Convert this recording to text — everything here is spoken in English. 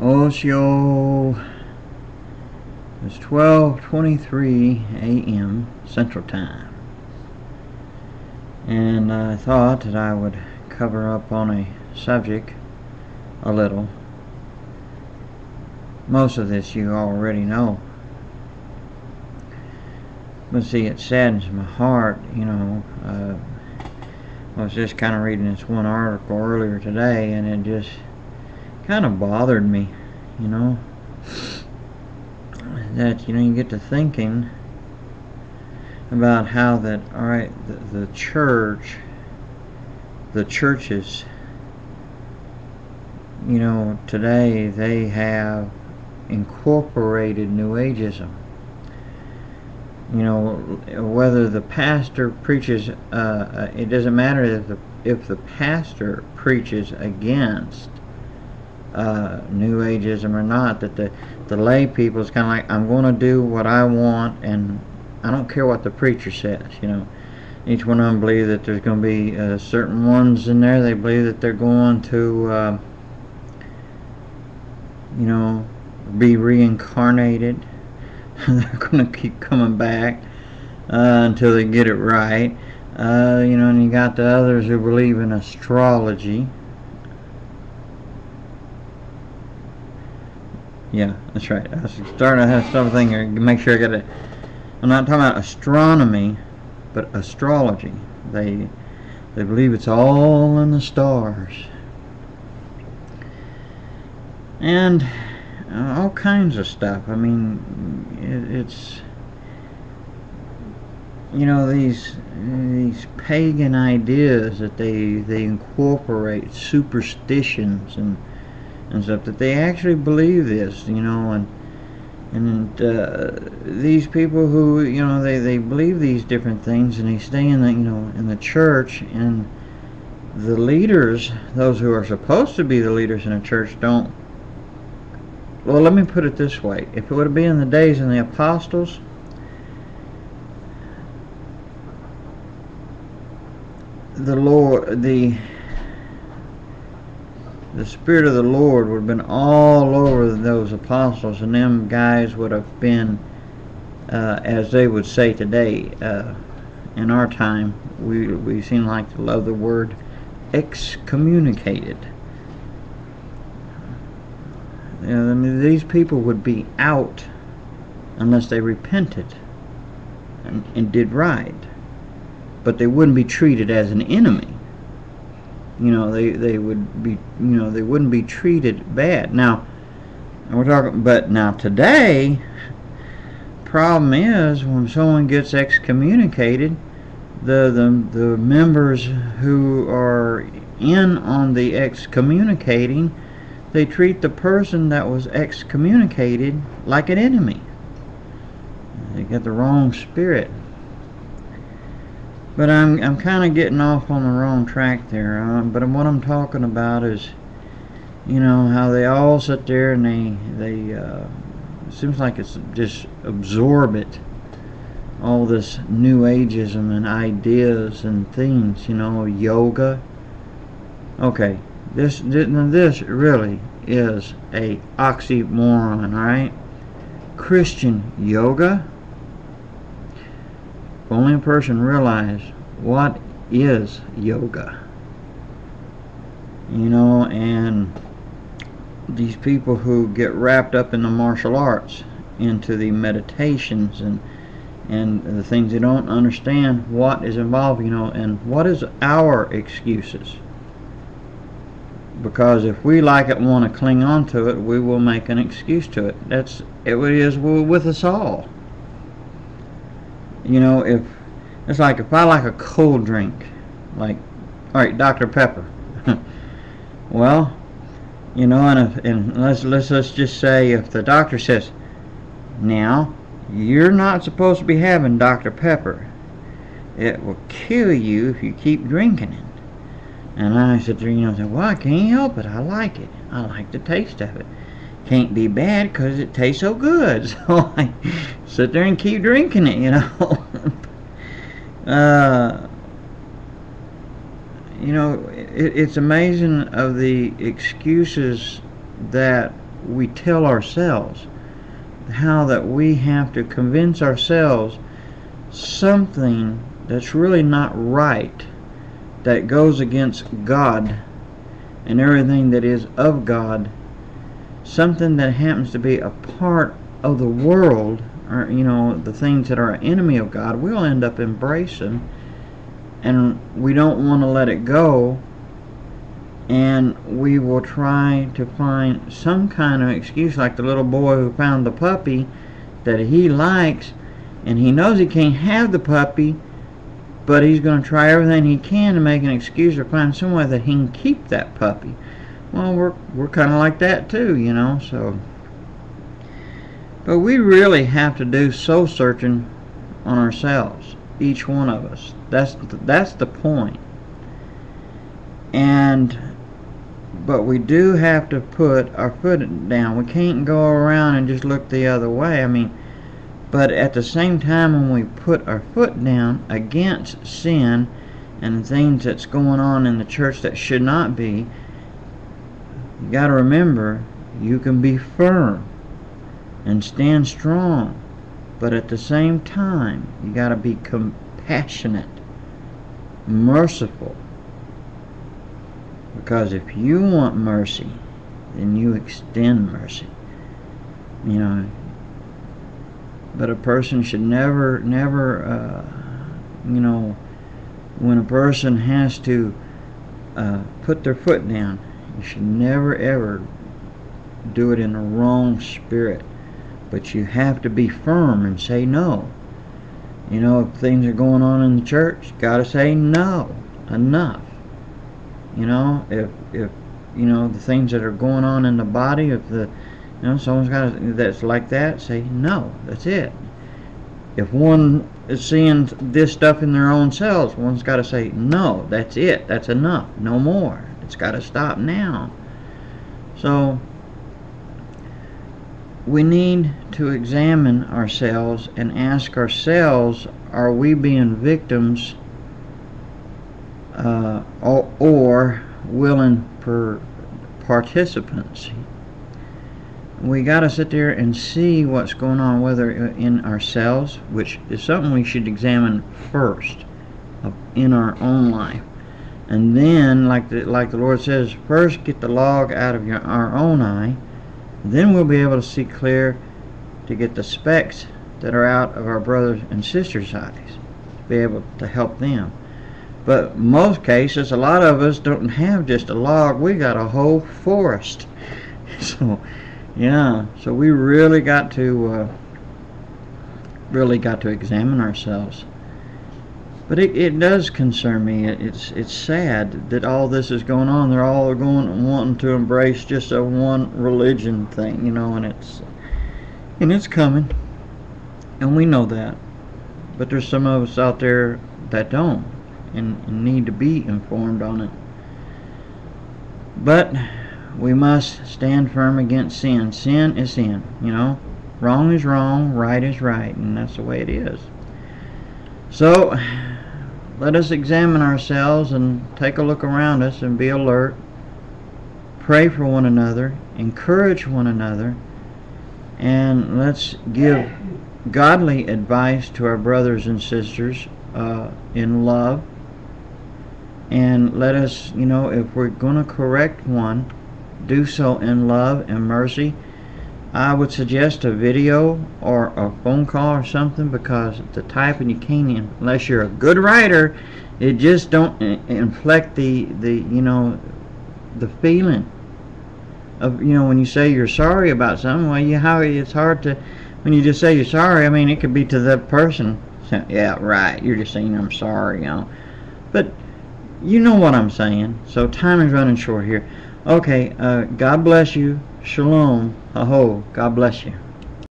Osho. It's 12:23 a.m. Central Time, and I thought that I would cover up on a subject a little. Most of this you already know, but see, it saddens my heart. I was just kind of reading this one article earlier today, and it just kind of bothered me, that you get to thinking about how that, alright, the churches, today they have incorporated New Ageism. Whether the pastor preaches, it doesn't matter if the pastor preaches against New Ageism or not, that the lay people is kind of like, I'm going to do what I want, and I don't care what the preacher says. Each one of them believe that there's going to be certain ones in there. They believe that they're going to, be reincarnated. They're going to keep coming back until they get it right. And you got the others who believe in astrology. Yeah, that's right. I was starting to have something here. Make sure I get it. I'm not talking about astronomy, but astrology. They believe it's all in the stars, and all kinds of stuff. I mean, it's these pagan ideas that they incorporate, superstitions and stuff, that they actually believe this, and these people who they believe these different things, and they stay in the in the church, and the leaders, those who are supposed to be the leaders in a church, don't. Well, let me put it this way: if it would have been in the days of the apostles, the Spirit of the Lord would have been all over those apostles, and them guys would have been, as they would say today, in our time, we seem like to love the word, excommunicated. These people would be out unless they repented and did right, but they wouldn't be treated as an enemy. They would be, they wouldn't be treated bad. Now, we're talking, but now today, problem is when someone gets excommunicated, the members who are in on the excommunicating, they treat the person that was excommunicated like an enemy. They get the wrong spirit. But I'm kind of getting off on the wrong track there. But what I'm talking about is, how they all sit there and they it seems like it's just absorb it, all this New Ageism and ideas and things. Yoga. Okay, this really is a oxymoron, all right? Christian yoga. Only a person realize what is yoga, and these people who get wrapped up in the martial arts, into the meditations and the things they don't understand what is involved, and what is our excuses, because if we like it, want to cling on to it, we will make an excuse to it. It is with us all. If it's like, if I like a cold drink, like, alright, Dr. Pepper, well, and let's just say, if the doctor says, now, you're not supposed to be having Dr. Pepper, it will kill you if you keep drinking it. And I sit there, say, well, I can't help it, I like it, I like the taste of it. Can't be bad because it tastes so good. So I sit there and keep drinking it, it's amazing of the excuses that we tell ourselves, how that we have to convince ourselves something that's really not right, that goes against God and everything that is of God, something that happens to be a part of the world, or the things that are an enemy of God, we'll end up embracing, and we don't want to let it go, and we will try to find some kind of excuse, like the little boy who found the puppy that he likes, and he knows he can't have the puppy, but he's going to try everything he can to make an excuse or find some way that he can keep that puppy. Well, we're kind of like that too, so. But we really have to do soul searching on ourselves, each one of us. That's the point. But we do have to put our foot down. We can't go around and just look the other way. But at the same time, when we put our foot down against sin and things that's going on in the church that should not be, you got to remember, you can be firm and stand strong, but at the same time, you got to be compassionate, merciful. Because if you want mercy, then you extend mercy. But a person should never, when a person has to put their foot down, you should never ever do it in the wrong spirit. But you have to be firm and say no. If things are going on in the church, you got to say no. Enough. If the things that are going on in the body, if someone's got that's like that, say no. That's it. If one is seeing this stuff in their own selves, one's got to say no. That's it. That's enough. No more. It's got to stop now. So we need to examine ourselves and ask ourselves, are we being victims or willing participants? We got to sit there and see what's going on, whether in ourselves, which is something we should examine first in our own life, and then, like the Lord says, first get the log out of our own eye. Then we'll be able to see clear to get the specks that are out of our brothers and sisters' eyes, to be able to help them. But most cases, a lot of us don't have just a log. We got a whole forest. So, yeah. So we really got to examine ourselves. But it does concern me. It's sad that all this is going on. They're all wanting to embrace just a one religion thing, and it's coming, and we know that. But there's some of us out there that don't, and need to be informed on it. But we must stand firm against sin. Sin is sin, Wrong is wrong, right is right, and that's the way it is. So let us examine ourselves and take a look around us and be alert. Pray for one another, encourage one another, and let's give godly advice to our brothers and sisters in love. And let us, if we're going to correct one, do so in love and mercy. I would suggest a video or a phone call or something, because the typing, you can't, unless you're a good writer, it just don't inflect the feeling of, when you say you're sorry about something. Well, it's hard to, when you just say you're sorry, it could be to the person, yeah, right, you're just saying I'm sorry, But you know what I'm saying. So time is running short here. Okay, God bless you. Shalom. Aho. God bless you.